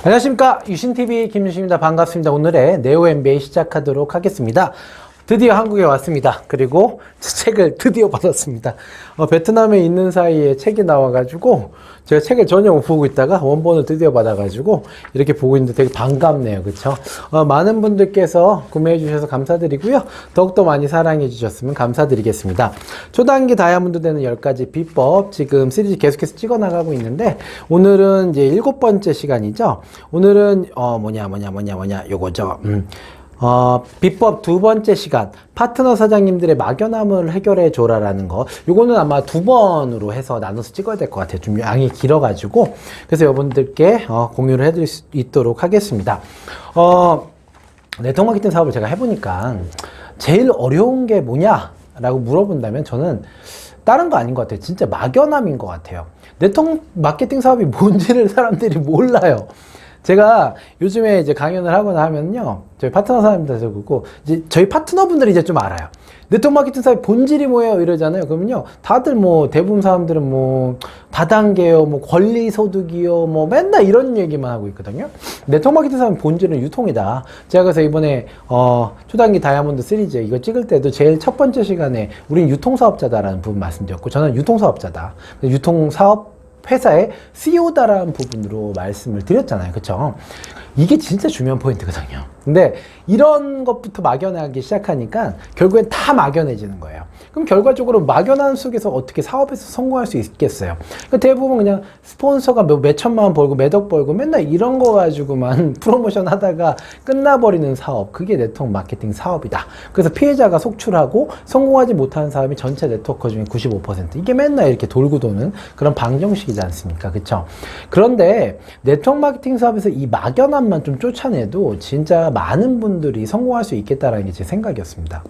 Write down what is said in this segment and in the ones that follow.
안녕하십니까, 유신TV 김유신입니다. 반갑습니다. 오늘의 네오 MBA 시작하도록 하겠습니다. 드디어 한국에 왔습니다. 그리고 책을 드디어 받았습니다. 베트남에 있는 사이에 책이 나와가지고 제가 책을 전혀 못 보고 있다가 원본을 드디어 받아가지고 이렇게 보고 있는데 되게 반갑네요. 그쵸? 많은 분들께서 구매해 주셔서 감사드리고요. 더욱더 많이 사랑해 주셨으면 감사드리겠습니다. 초단기 다이아몬드 되는 10가지 비법 지금 시리즈 계속해서 찍어 나가고 있는데 오늘은 이제 7번째 시간이죠. 오늘은 요거죠. 비법 2번째 시간, 파트너 사장님들의 막연함을 해결해 줘라라는 거. 요거는 아마 2번으로 해서 나눠서 찍어야 될 것 같아요. 좀 양이 길어가지고. 그래서 여러분들께 공유를 해드릴 수 있도록 하겠습니다. 네트워크 마케팅 사업을 제가 해보니까 제일 어려운 게 뭐냐라고 물어본다면 저는 다른 거 아닌 것 같아요. 진짜 막연함인 것 같아요. 네트워크 마케팅 사업이 뭔지를 사람들이 몰라요. 제가 요즘에 이제 강연을 하거나 하면요, 저희 파트너 사람들한테 그러고, 이제 저희 파트너분들이 이제 좀 알아요. 네트워크 마케팅 사업의 본질이 뭐예요? 이러잖아요. 그러면요, 다들 대부분 사람들은 다단계요, 권리 소득이요, 맨날 이런 얘기만 하고 있거든요. 네트워크 마케팅 사업의 본질은 유통이다. 제가 그래서 이번에, 초단기 다이아몬드 시리즈 이거 찍을 때도 제일 첫 번째 시간에 우린 유통사업자다라는 부분 말씀드렸고, 저는 유통사업자다. 유통사업 회사의 CEO다라는 부분으로 말씀을 드렸잖아요. 그쵸? 이게 진짜 중요한 포인트거든요. 근데 이런 것부터 막연하기 시작하니까 결국엔 다 막연해지는 거예요. 그럼 결과적으로 막연한 속에서 어떻게 사업에서 성공할 수 있겠어요? 그러니까 대부분 그냥 스폰서가 몇 천만 원 벌고 몇억 벌고 맨날 이런 거 가지고만 프로모션 하다가 끝나버리는 사업, 그게 네트워크 마케팅 사업이다. 그래서 피해자가 속출하고 성공하지 못하는 사람이 전체 네트워커 중에 95%, 이게 맨날 이렇게 돌고 도는 그런 방정식이지 않습니까? 그쵸? 그런데 네트워크 마케팅 사업에서 이 막연함만 좀 쫓아내도 진짜 많은 분들이 성공할 수 있겠다라는 게 제 생각이었습니다.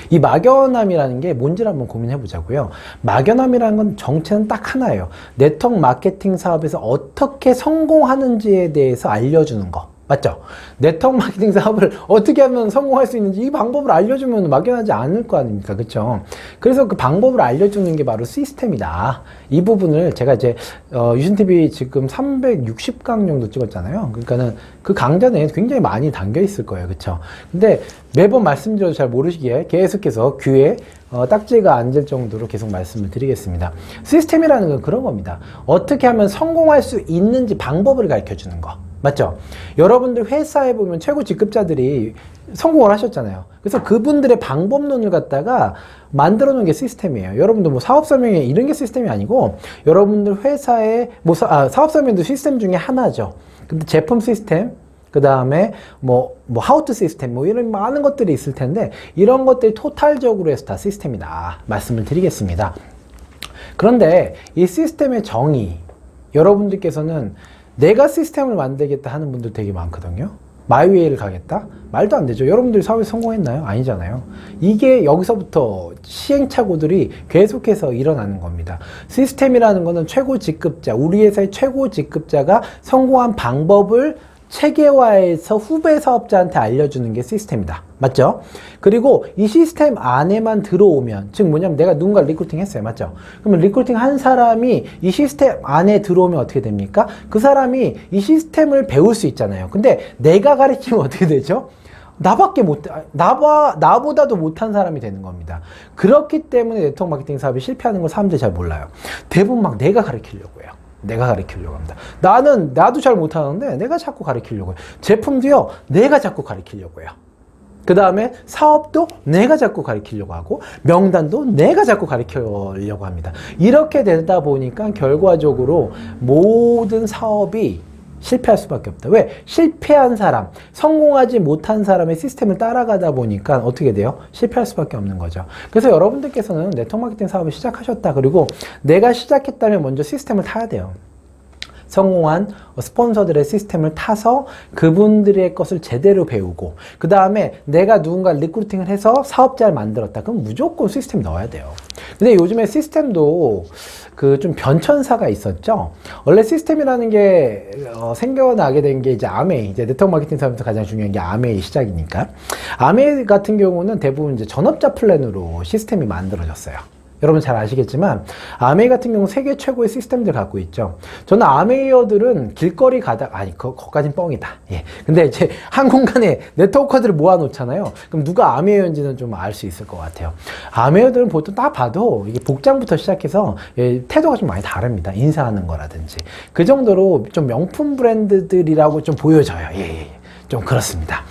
이 막연함이라는 게 뭔지를 한번 고민해 보자고요. 막연함이라는 건 정체는 딱 하나예요. 네트워크 마케팅 사업에서 어떻게 성공하는지에 대해서 알려주는 거. 맞죠? 네트워크 마케팅 사업을 어떻게 하면 성공할 수 있는지 이 방법을 알려주면 막연하지 않을 거 아닙니까? 그쵸? 그래서 그 방법을 알려주는 게 바로 시스템이다. 이 부분을 제가 이제, 유신TV 지금 360강 정도 찍었잖아요. 그러니까는 그 강좌 내에 굉장히 많이 담겨 있을 거예요. 그쵸? 근데 매번 말씀드려도 잘 모르시기에 계속해서 귀에 딱지가 앉을 정도로 계속 말씀을 드리겠습니다. 시스템이라는 건 그런 겁니다. 어떻게 하면 성공할 수 있는지 방법을 가르쳐 주는 거. 맞죠? 여러분들 회사에 보면 최고 직급자들이 성공을 하셨잖아요. 그래서 그분들의 방법론을 갖다가 만들어 놓은 게 시스템이에요. 여러분들 사업 설명회 이런 게 시스템이 아니고 여러분들 회사의 사업 설명도 시스템 중에 하나죠. 근데 제품 시스템, 그 다음에 하우투 시스템 이런 많은 것들이 있을 텐데 이런 것들이 토탈적으로 해서 다 시스템이다 말씀을 드리겠습니다. 그런데 이 시스템의 정의, 여러분들께서는 내가 시스템을 만들겠다 하는 분들 되게 많거든요. 마이웨이를 가겠다? 말도 안 되죠. 여러분들이 사업에 성공했나요? 아니잖아요. 이게 여기서부터 시행착오들이 계속해서 일어나는 겁니다. 시스템이라는 거는 최고 직급자, 우리 회사의 최고 직급자가 성공한 방법을 체계화해서 후배 사업자한테 알려주는 게 시스템이다. 맞죠? 그리고 이 시스템 안에만 들어오면, 즉 뭐냐면 내가 누군가 리크루팅 했어요. 맞죠? 그러면 리크루팅 한 사람이 이 시스템 안에 들어오면 어떻게 됩니까? 그 사람이 이 시스템을 배울 수 있잖아요. 근데 내가 가르치면 어떻게 되죠? 나보다도 못한 사람이 되는 겁니다. 그렇기 때문에 네트워크 마케팅 사업이 실패하는 걸 사람들이 잘 몰라요. 대부분 내가 가르치려고 해요. 내가 가르치려고 합니다. 나도 잘 못하는데 내가 자꾸 가르치려고 해요. 제품도요, 내가 자꾸 가르치려고 해요. 그 다음에 사업도 내가 자꾸 가르치려고 하고 명단도 내가 자꾸 가르치려고 합니다. 이렇게 되다 보니까 결과적으로 모든 사업이 실패할 수밖에 없다. 왜? 실패한 사람, 성공하지 못한 사람의 시스템을 따라가다 보니까 어떻게 돼요? 실패할 수밖에 없는 거죠. 그래서 여러분들께서는 네트워크 마케팅 사업을 시작하셨다. 그리고 내가 시작했다면 먼저 시스템을 타야 돼요. 성공한 스폰서들의 시스템을 타서 그분들의 것을 제대로 배우고, 그 다음에 내가 누군가 리크루팅을 해서 사업자를 만들었다. 그럼 무조건 시스템 넣어야 돼요. 근데 요즘에 시스템도 좀 변천사가 있었죠. 원래 시스템이라는 게 생겨나게 된 게 이제 아메이, 이제 네트워크 마케팅 사업에서 가장 중요한 게 아메이 시작이니까. 아메이 같은 경우는 대부분 이제 전업자 플랜으로 시스템이 만들어졌어요. 여러분 잘 아시겠지만 아메이 같은 경우 세계 최고의 시스템들 갖고 있죠. 저는 아메이어들은 길거리 아니 그거까진 뻥이다. 예. 근데 이제 한 공간에 네트워커들을 모아 놓잖아요. 그럼 누가 아메이어인지는 좀 알 수 있을 것 같아요. 아메이어들은 보통 딱 봐도 이게 복장부터 시작해서 예, 태도가 좀 많이 다릅니다. 인사하는 거라든지 그 정도로 좀 명품 브랜드들이라고 좀 보여져요. 예. 좀 그렇습니다.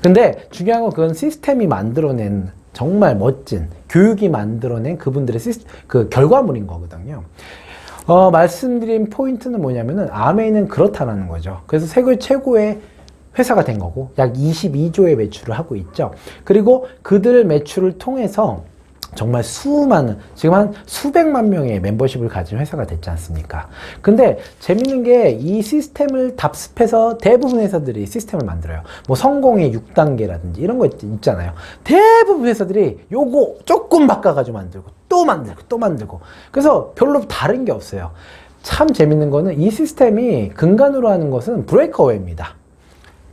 근데 중요한 건 그건 시스템이 만들어낸 정말 멋진 교육이 만들어낸 그분들의 그 결과물인 거거든요. 말씀드린 포인트는 뭐냐면은 아메이는 그렇다라는 거죠. 그래서 세계 최고의 회사가 된 거고 약 22조의 매출을 하고 있죠. 그리고 그들 매출을 통해서 정말 수많은, 지금 한 수백만 명의 멤버십을 가진 회사가 됐지 않습니까? 근데 재밌는 게 이 시스템을 답습해서 대부분 회사들이 시스템을 만들어요. 뭐 성공의 6단계라든지 이런 거 있잖아요. 대부분 회사들이 요거 조금 바꿔가지고 만들고 또 만들고 또 만들고. 그래서 별로 다른 게 없어요. 참 재밌는 거는 이 시스템이 근간으로 하는 것은 브레이크어웨이입니다.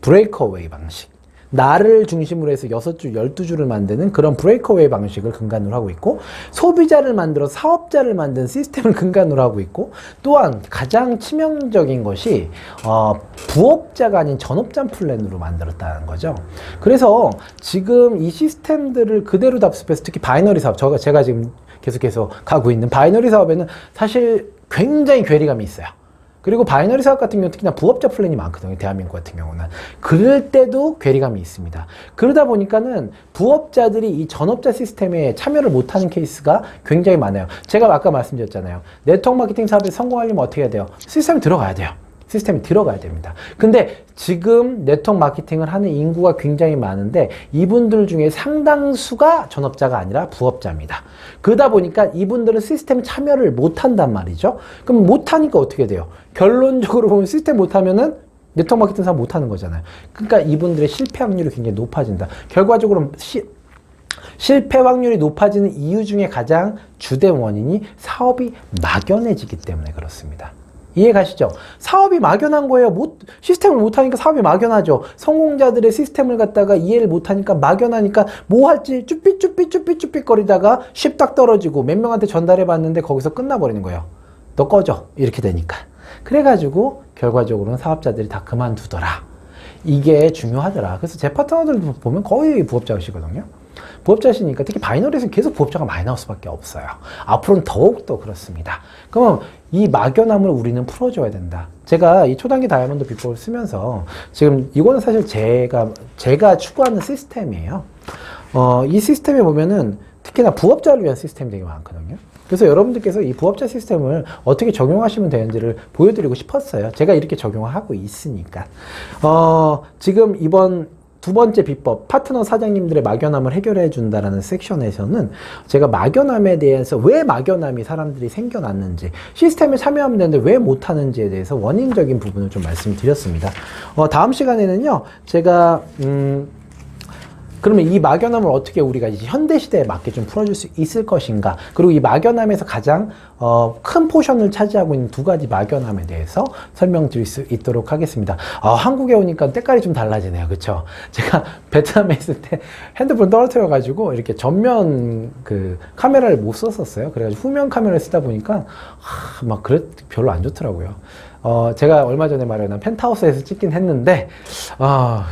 브레이크어웨이 방식. 나를 중심으로 해서 6줄, 12줄을 만드는 그런 브레이크어웨이 방식을 근간으로 하고 있고, 소비자를 만들어 사업자를 만든 시스템을 근간으로 하고 있고, 또한 가장 치명적인 것이 부업자가 아닌 전업자 플랜으로 만들었다는 거죠. 그래서 지금 이 시스템들을 그대로 답습해서 특히 바이너리 사업, 제가 지금 계속해서 가고 있는 바이너리 사업에는 사실 굉장히 괴리감이 있어요. 그리고 바이너리 사업 같은 경우는 특히나 부업자 플랜이 많거든요. 대한민국 같은 경우는. 그럴 때도 괴리감이 있습니다. 그러다 보니까는 부업자들이 이 전업자 시스템에 참여를 못하는 케이스가 굉장히 많아요. 제가 아까 말씀드렸잖아요. 네트워크 마케팅 사업에 성공하려면 어떻게 해야 돼요? 시스템에 들어가야 돼요. 시스템에 들어가야 됩니다. 근데 지금 네트워크 마케팅을 하는 인구가 굉장히 많은데 이분들 중에 상당수가 전업자가 아니라 부업자입니다. 그러다 보니까 이분들은 시스템 참여를 못한단 말이죠. 그럼 못하니까 어떻게 돼요? 결론적으로 보면 시스템 못하면은 네트워크 마케팅 사업 못하는 거잖아요. 그러니까 이분들의 실패 확률이 굉장히 높아진다. 결과적으로 실패 확률이 높아지는 이유 중에 가장 주된 원인이 사업이 막연해지기 때문에 그렇습니다. 이해 가시죠? 사업이 막연한 거예요. 시스템을 못하니까 사업이 막연하죠. 성공자들의 시스템을 갖다가 이해를 못하니까 막연하니까 뭐 할지 쭈삣 거리다가 쉽딱 떨어지고 몇 명한테 전달해 봤는데 거기서 끝나버리는 거예요. 너 꺼져. 이렇게 되니까. 그래가지고 결과적으로는 사업자들이 다 그만두더라. 이게 중요하더라. 그래서 제 파트너들도 보면 거의 부업자시거든요. 부업자시니까 특히 바이너리에서는 계속 부업자가 많이 나올 수밖에 없어요. 앞으로는 더욱더 그렇습니다. 그럼 이 막연함을 우리는 풀어줘야 된다. 제가 이 초단기 다이아몬드 비법을 쓰면서 지금 이거는 사실 제가 추구하는 시스템이에요. 이 시스템에 보면은 특히나 부업자를 위한 시스템이 되게 많거든요. 그래서 여러분들께서 이 부업자 시스템을 어떻게 적용하시면 되는지를 보여드리고 싶었어요. 제가 이렇게 적용을 하고 있으니까. 지금 이번 두 번째 비법, 파트너 사장님들의 막연함을 해결해 준다라는 섹션에서는 제가 막연함에 대해서 왜 막연함이 사람들이 생겨났는지, 시스템에 참여하면 되는데 왜 못하는지에 대해서 원인적인 부분을 좀 말씀드렸습니다. 다음 시간에는요, 제가 그러면 이 막연함을 어떻게 우리가 이제 현대시대에 맞게 좀 풀어줄 수 있을 것인가, 그리고 이 막연함에서 가장 큰 포션을 차지하고 있는 두 가지 막연함에 대해서 설명드릴 수 있도록 하겠습니다. 한국에 오니까 때깔이 좀 달라지네요. 그쵸? 제가 베트남에 있을 때 핸드폰 떨어뜨려 가지고 이렇게 전면 그 카메라를 못 썼었어요. 그래가지고 후면 카메라를 쓰다 보니까 막 별로 안 좋더라고요. 제가 얼마 전에 마련한 펜트하우스에서 찍긴 했는데,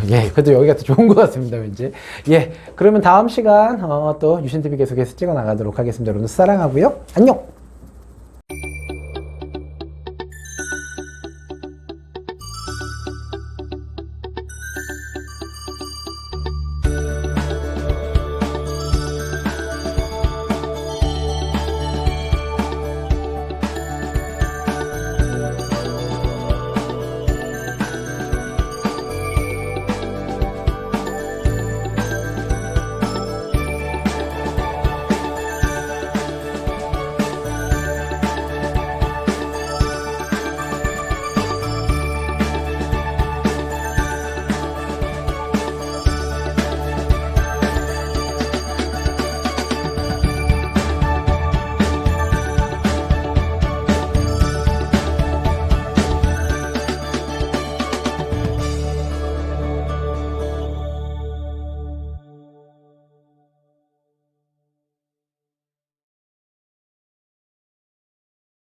예, 그래도 여기가 더 좋은 것 같습니다, 왠지. 예, 그러면 다음 시간, 또 유신TV 계속해서 찍어 나가도록 하겠습니다. 여러분 사랑하고요. 안녕!